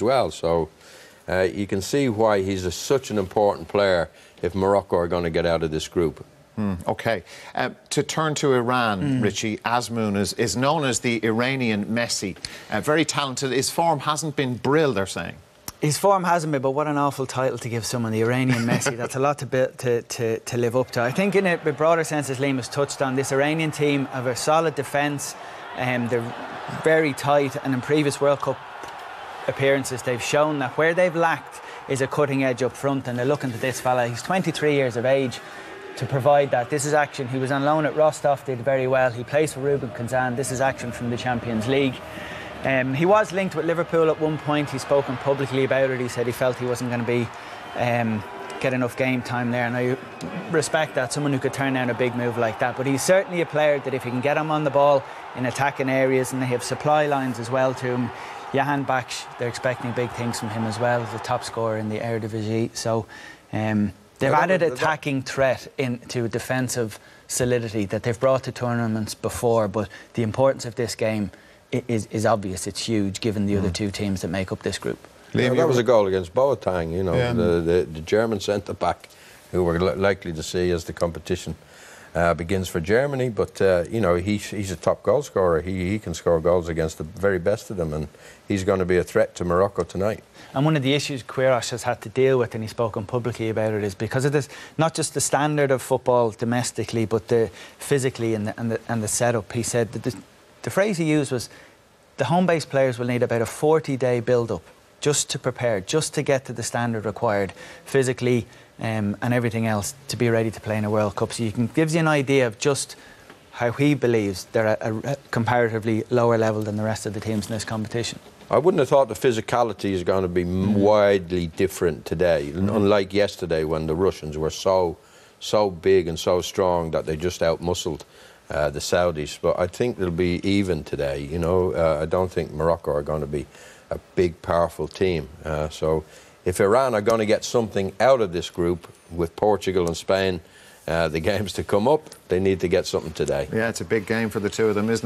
well. So you can see why he's such an important player if Morocco are going to get out of this group. OK. To turn to Iran, Richie, Azmoun is known as the Iranian Messi. Very talented. His form hasn't been brill, they're saying. His form hasn't been, but what an awful title to give someone, the Iranian Messi. That's a lot to live up to. I think in a broader sense, as Liam has touched on, this Iranian team have a solid defence. They're very tight, and in previous World Cup appearances, they've shown that where they've lacked is a cutting edge up front, and they're looking to this fella. He's 23 years of age to provide that. This is action. He was on loan at Rostov, did very well. He plays for Rubin Kazan. This is action from the Champions League. He was linked with Liverpool at one point. He's spoken publicly about it. He said he felt he wasn't going to be get enough game time there, and I respect that, someone who could turn down a big move like that. But he's certainly a player that if you can get him on the ball in attacking areas, and they have supply lines as well to him. Jahan Baksh, they're expecting big things from him as well, as a top scorer in the Eredivisie. So they've added attacking threat into defensive solidity that they've brought to tournaments before, but the importance of this game is obvious. It's huge given the other two teams that make up this group. Liam, that was a goal against Boateng, you know, the German centre-back who we're likely to see as the competition begins for Germany. But, you know, he's a top goal scorer. He can score goals against the very best of them, and he's going to be a threat to Morocco tonight. And one of the issues Queiroz has had to deal with, and he's spoken publicly about it, is because of this, not just the standard of football domestically, but the physically and the setup. He said that the phrase he used was the home-based players will need about a 40-day build-up just to prepare, just to get to the standard required physically and everything else to be ready to play in a World Cup. So gives you an idea of just how he believes they're at a comparatively lower level than the rest of the teams in this competition. I wouldn't have thought the physicality is going to be widely different today, unlike yesterday when the Russians were so big and so strong that they just out-muscled the Saudis. But I think they'll be even today, you know. I don't think Morocco are going to be a big, powerful team. So if Iran are going to get something out of this group with Portugal and Spain, the games to come up, they need to get something today. Yeah, it's a big game for the two of them, isn't it?